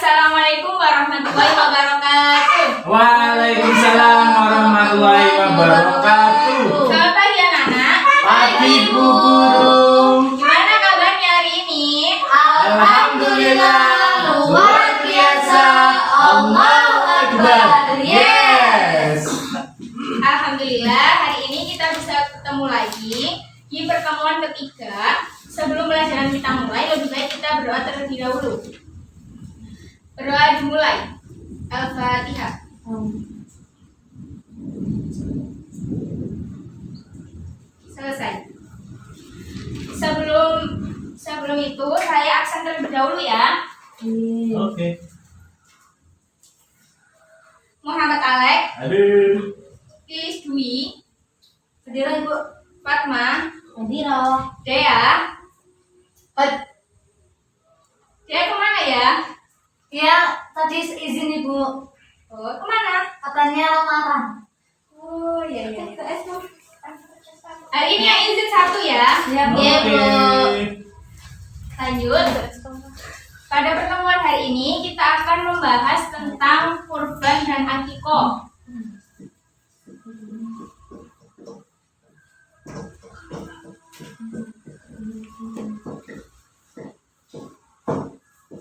Assalamualaikum warahmatullahi wabarakatuh. Waalaikumsalam warahmatullahi wabarakatuh. Selamat pagi anak-anak. Pagi Bu Guru. Gimana kabarnya hari ini? Alhamdulillah luar biasa. Allahu Akbar. Yes. Alhamdulillah hari ini kita bisa ketemu lagi di pertemuan ketiga. Sebelum pelajaran kita mulai, lebih baik kita berdoa terlebih dahulu. Berdoa dimulai. Al-Fatihah. Selesai. Sebelum itu saya aksen terlebih dahulu ya. Oke. Muhammad Alek, Aduh. Lilis Dwi, Fadila Ibu Fatma, Fadila. Dea. Dea kemana ya? Ya, tadi izin Ibu. Oh, kemana? Katanya lamaran. Oh, iya. Hari ini yang izin satu ya. Ya, Bu. Oke. Lanjut. Pada pertemuan hari ini kita akan membahas tentang kurban dan akikoh.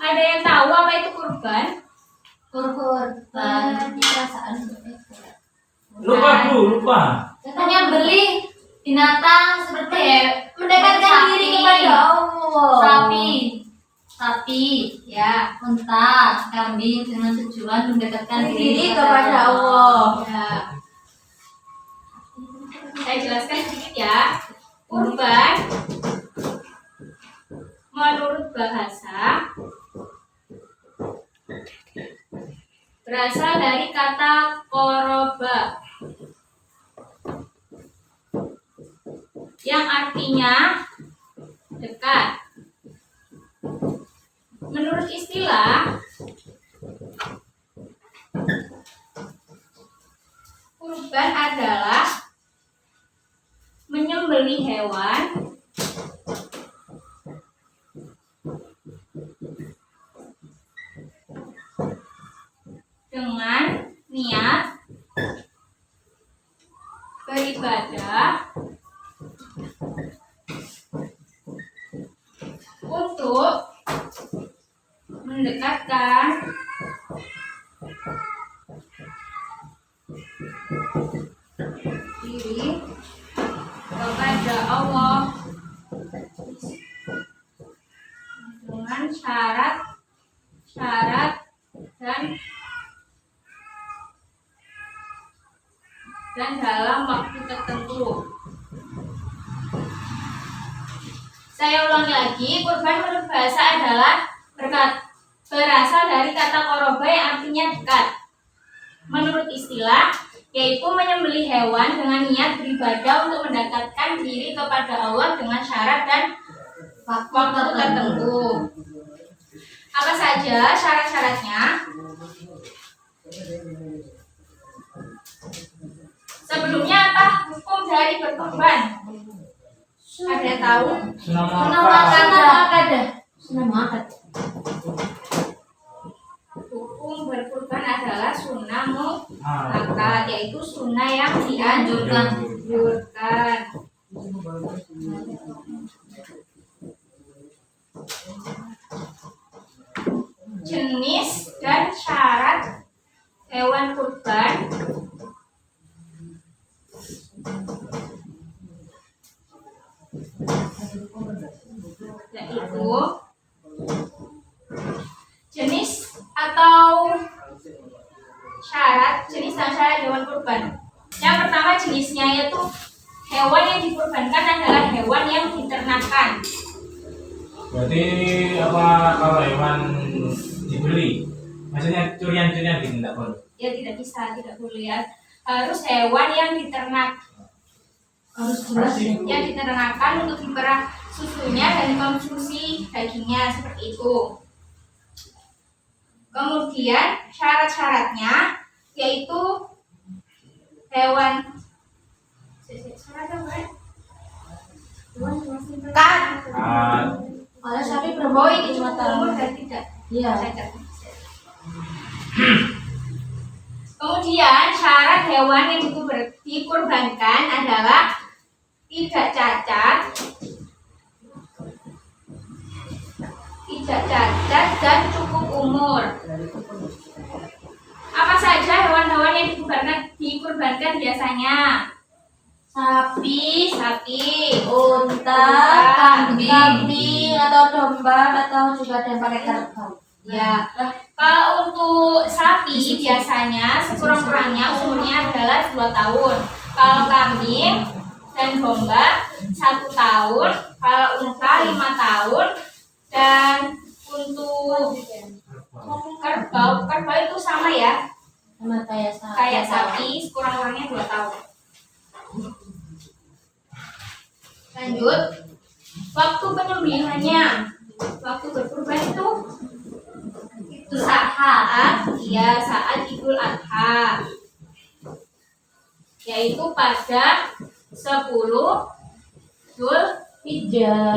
Ada yang tahu apa itu kurban? Kurban perasaan. Lupa Bu, lupa. Katanya beli binatang seperti mendekatkan Sapi. diri kepada Allah. Sapi, Ya. unta, kambing dengan tujuan mendekatkan Diri diri kepada Allah. Ya. Saya jelaskan sedikit ya. Kurban menurut bahasa berasal dari kata koroba yang artinya dekat. Menurut istilah, kurban adalah menyembelih hewan dengan niat beribadah untuk mendekatkan diri kepada Allah dengan syarat dan dalam waktu tertentu. Saya ulangi lagi, kurban menurut bahasa adalah berasal dari kata koroba yang artinya dekat. Menurut istilah, yaitu menyembelih hewan dengan niat beribadah untuk mendekatkan diri kepada Allah dengan syarat dan waktu tertentu. Apa saja syarat-syaratnya? Sebelumnya apa hukum dari berkurban? Ada yang tahu? Senam akad. Hukum berkurban adalah sunnah muakkad, yaitu sunnah yang dianjurkan. Jenis dan syarat hewan kurban yaitu jenis atau syarat jenis dan syarat hewan kurban. Yang pertama jenisnya yaitu hewan yang dikurbankan adalah hewan yang diternakan. Berarti apa kalau hewan dibeli? Maksudnya curian-curian gitu enggak boleh. Ya tidak bisa, tidak boleh ya. Harus hewan yang diternak. Harus jelas ya. Yang diternakan untuk diperah susunya dan konsumsi dagingnya seperti itu. Kemudian syarat-syaratnya yaitu hewan Kan. Ah, Malah sapi Oh, ini cuma cuma umur dan tidak. Iya. Cacat. Kemudian syarat hewan yang dikurbankan adalah tidak cacat, dan cukup umur. Apa saja hewan-hewan yang dikurbankan biasanya? Sapi, Unta, kambing atau domba atau juga ada yang pakai kerbau. ya. Kalau untuk sapi biasanya sekurang-kurangnya umurnya adalah 2 tahun. Kalau kambing dan domba 1 tahun. Kalau unta 5 tahun. Dan untuk kerbau itu sama ya, Sama kayak sapi. kayak sapi sekurang-kurangnya 2 tahun. Lanjut, waktu penyembelihannya, waktu berkurban itu saat Idul Adha, yaitu pada 10 Dzulhijjah.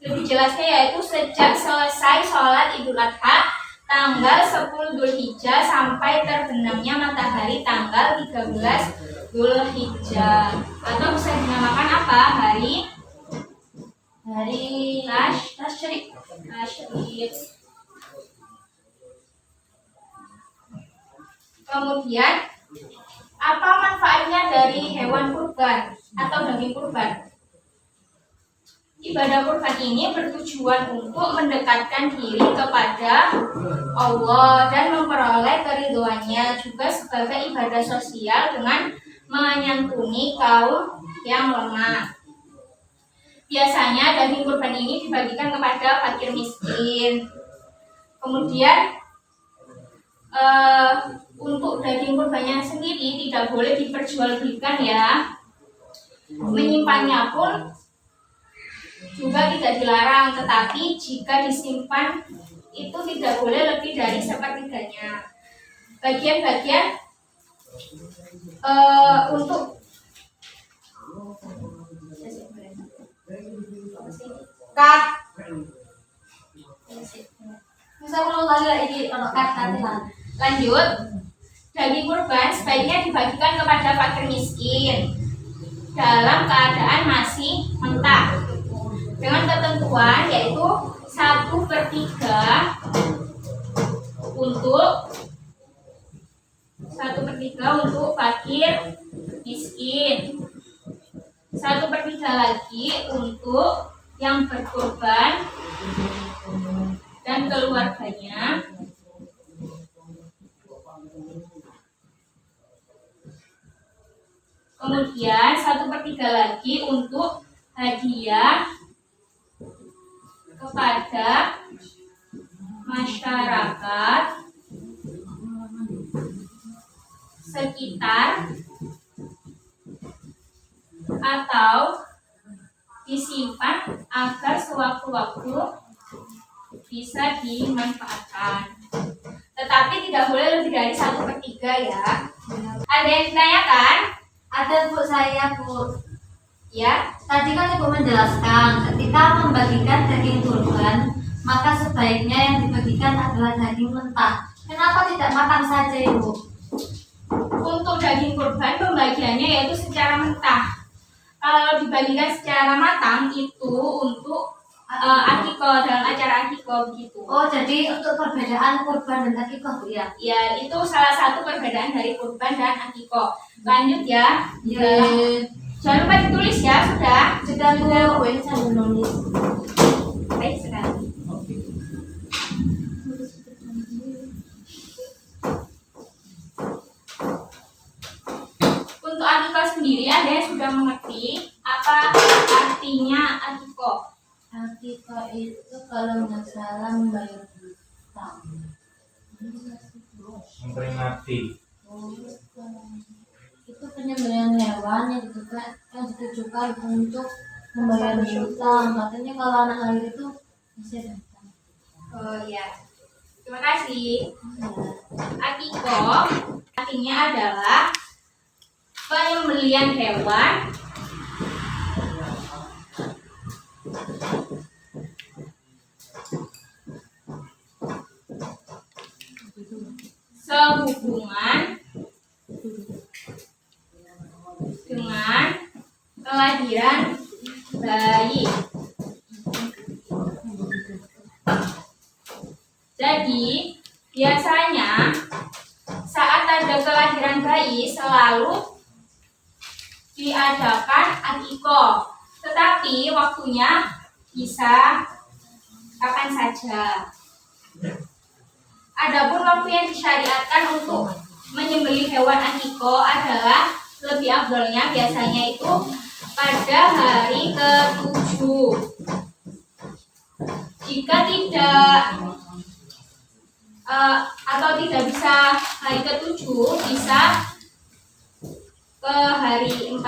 Lebih jelasnya yaitu sejak selesai sholat Idul Adha tanggal 10 Dzulhijjah sampai terbenamnya matahari tanggal 13 Dzulhijjah, atau bisa dinamakan apa? Hari Tasyrik. Kemudian apa manfaatnya dari hewan kurban atau daging kurban? Ibadah kurban ini bertujuan untuk mendekatkan diri kepada Allah dan memperoleh keridhoannya, juga sebagai ibadah sosial dengan menyantuni kaum yang lemah. Biasanya daging kurban ini dibagikan kepada fakir miskin. Kemudian untuk daging kurbannya sendiri tidak boleh diperjualbelikan ya. Menyimpannya pun juga tidak dilarang, tetapi jika disimpan itu tidak boleh lebih dari sepertiganya. Bagian-bagian untuk Cut. Bisa ulang lagi cut lah. lanjut, daging kurban sebaiknya dibagikan kepada fakir miskin dalam keadaan masih mentah, dengan ketentuan yaitu 1/3 untuk fakir miskin, 1/3 lagi untuk yang berkorban dan keluarganya, kemudian 1/3 lagi untuk hadiah kepada masyarakat sekitar atau disimpan agar sewaktu-waktu bisa dimanfaatkan. Tetapi tidak boleh lebih dari 1/3 ya. Ada yang ditanyakan? Ada Bu, saya Bu. Ya, Tadi kan Ibu menjelaskan ketika membagikan daging kurban, maka sebaiknya yang dibagikan adalah daging mentah. Kenapa tidak matang saja Ibu? untuk daging kurban pembagiannya yaitu secara mentah. Kalau dibagikan secara matang itu untuk akikah, dalam acara akikah begitu. Oh, jadi untuk perbedaan kurban dan akikah Bu ya? Ya, itu salah satu perbedaan dari kurban dan akikah. Lanjut ya. Jangan lupa ditulis ya, sudah. Bu, ini saya menulis. Baik sekali. Untuk akikah sendiri ada yang sudah mengerti apa artinya akikah? Akikah itu kalau nggak salah membayar hutang. Memperingati. Itu penyembelihan hewan yang ditujukan untuk membayar hutang. Katanya kalau anak lahir itu masih ada hutang. Oh ya. Terima kasih. Akikah artinya adalah penyembelihan hewan sehubungan dengan kelahiran bayi. Jadi, biasanya saat ada kelahiran bayi selalu diadakan akikoh, tetapi waktunya bisa kapan saja. Adapun waktu yang disyariatkan untuk menyembelih hewan akikoh adalah lebih afdolnya biasanya itu pada hari ke-7. Jika tidak atau tidak bisa hari ke-7, bisa ke hari 14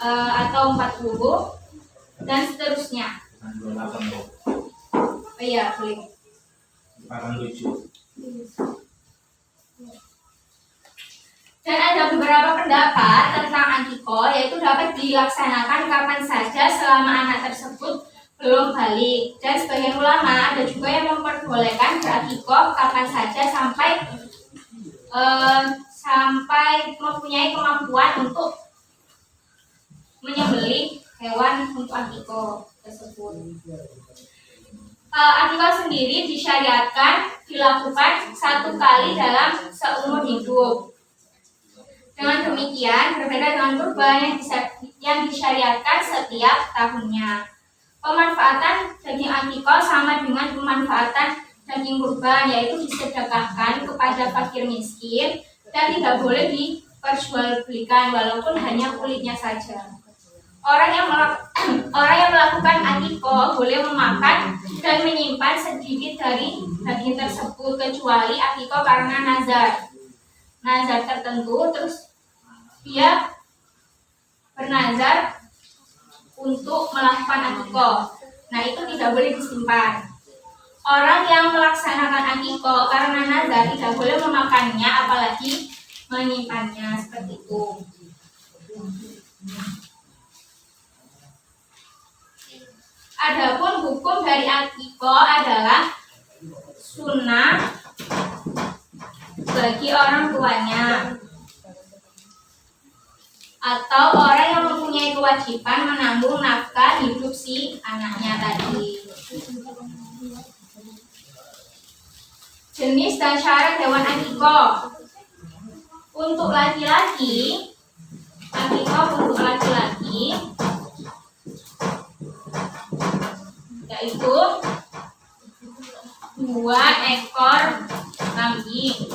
atau 40 dan seterusnya. Oh iya, boleh. 47. Dan ada beberapa pendapat tentang akikoh, yaitu dapat dilaksanakan kapan saja selama anak tersebut belum balik. Dan sebagian ulama ada juga yang memperbolehkan berakikoh kapan saja sampai mempunyai kemampuan untuk menyembelih hewan untuk akikoh tersebut. Akikoh sendiri disyariatkan dilakukan 1 kali dalam seumur hidup. Dengan demikian, berbeda dengan kurban yang disyariatkan setiap tahunnya. Pemanfaatan daging akikoh sama dengan pemanfaatan daging kurban, yaitu disedekahkan kepada fakir miskin dan tidak boleh diperjualbelikan walaupun hanya kulitnya saja. Orang yang melakukan akikoh boleh memakan dan menyimpan sedikit dari daging tersebut, kecuali akikoh karena nazar tertentu, terus dia bernazar untuk melakukan akikoh. Nah, itu tidak boleh disimpan. Orang yang melaksanakan akikoh karena nazar tidak boleh memakannya, apalagi menyimpannya, seperti itu. Adapun hukum dari akikoh adalah sunnah bagi orang tuanya atau orang yang mempunyai kewajiban menanggung nafkah hidup si anaknya tadi. Jenis dan syarat hewan akikoh. Untuk laki-laki, akikoh untuk laki-laki yaitu 2 ekor kambing.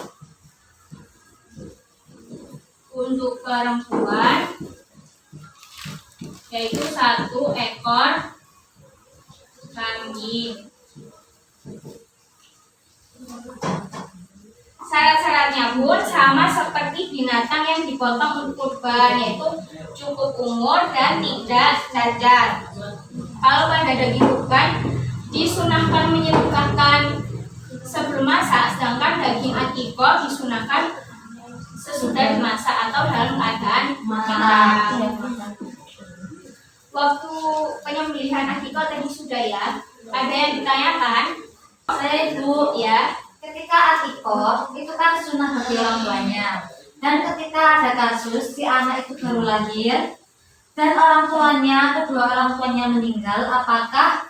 Untuk perempuan yaitu 1 ekor kambing. Syarat-syaratnya pun sama seperti binatang yang dipotong untuk kurban, yaitu cukup umur dan tidak cacat. Kalau pada daging kurban disunahkan menyedekahkan sebelum masak, sedangkan daging akikoh disunahkan sesudah dimasak atau dalam keadaan matang. Waktu penyembelihan akikoh tadi sudah ya. Ada yang ditanyakan? Saya itu ya, ketika akikoh itu kan sunnah bagi orang tuanya. Dan ketika ada kasus si anak itu baru lahir dan kedua orang tuanya meninggal, apakah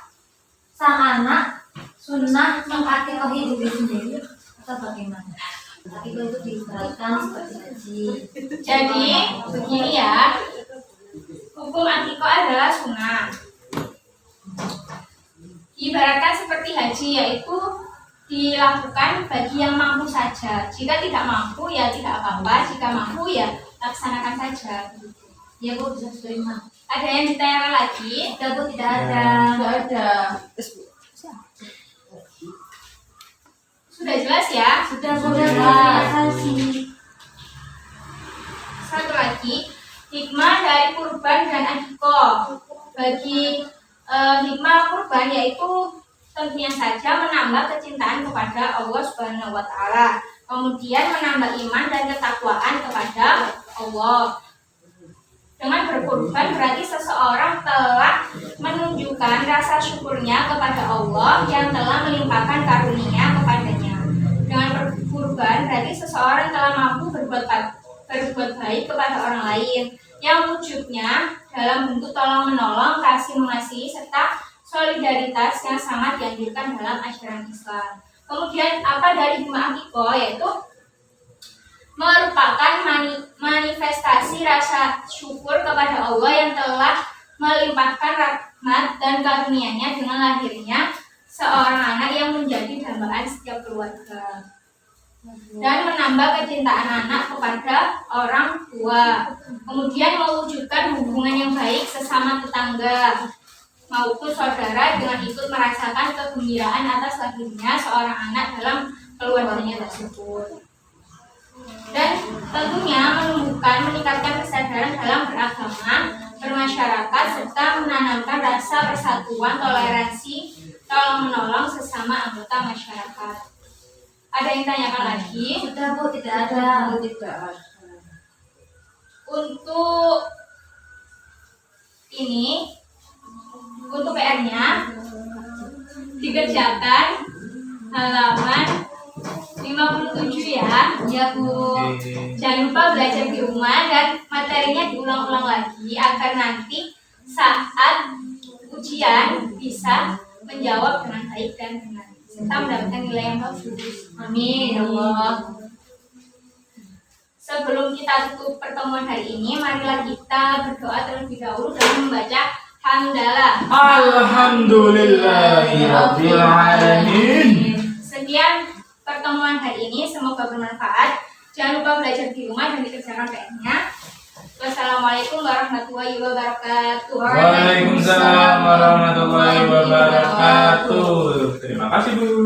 sang anak sunnah mengakikohi diri sendiri atau bagaimana? Akikoh itu diibaratkan seperti haji. Jadi begini ya, hukum akikoh adalah sunnah. Ibaratkan seperti haji, yaitu dilakukan bagi yang mampu saja. Jika tidak mampu ya tidak apa-apa, jika mampu ya laksanakan saja. Ya Bu, bisa terima. Ada yang ditanyakan lagi? Tidak Bu, tidak ada. Tidak ada. Sudah jelas ya? Sudah jelas. Satu lagi, hikmah dari kurban dan akikoh. Bagi hikmah kurban yaitu tentunya saja menambah kecintaan kepada Allah Subhanahu wa taala. Kemudian menambah iman dan ketakwaan kepada Allah. Dengan berkurban berarti seseorang telah menunjukkan rasa syukurnya kepada Allah yang telah melimpahkan karunia kepadanya. Dengan berbuat baik kepada orang lain yang wujudnya dalam bentuk tolong menolong, kasih mengasihi serta solidaritas yang sangat dianjurkan dalam ajaran Islam. Kemudian apa dari Jumat Akikoh, yaitu merupakan manifestasi rasa syukur kepada Allah yang telah melimpahkan rahmat dan karunia-Nya dengan lahirnya seorang anak yang menjadi dambaan setiap keluarga dan menambah kecintaan anak kepada orang tua. Kemudian mewujudkan hubungan yang baik sesama tetangga maupun saudara dengan ikut merasakan kegembiraan atas lahirnya seorang anak dalam keluarganya tersebut. Dan tentunya meningkatkan kesadaran dalam beragama, bermasyarakat, serta menanamkan rasa persatuan, toleransi, tolong menolong sesama anggota masyarakat. Ada yang tanyakan lagi? Sudah Bu, tidak ada. Untuk ini, untuk PR-nya dikerjakan halaman 57 ya. Ya Bu. Jangan lupa belajar di rumah dan materinya diulang-ulang lagi agar nanti saat ujian bisa menjawab dengan baik dan benar serta mendapatkan nilai yang bagus. Amin ya Allah. Sebelum kita tutup pertemuan hari ini, marilah kita berdoa terlebih dahulu dengan membaca hamdalah. Alhamdulillahirabbil alamin. Sekian pertemuan hari ini, semoga bermanfaat. Jangan lupa belajar di rumah dan dikerjakan PR-nya. Wassalamualaikum warahmatullahi wabarakatuh. Waalaikumsalam warahmatullahi wabarakatuh. Terima kasih Bu.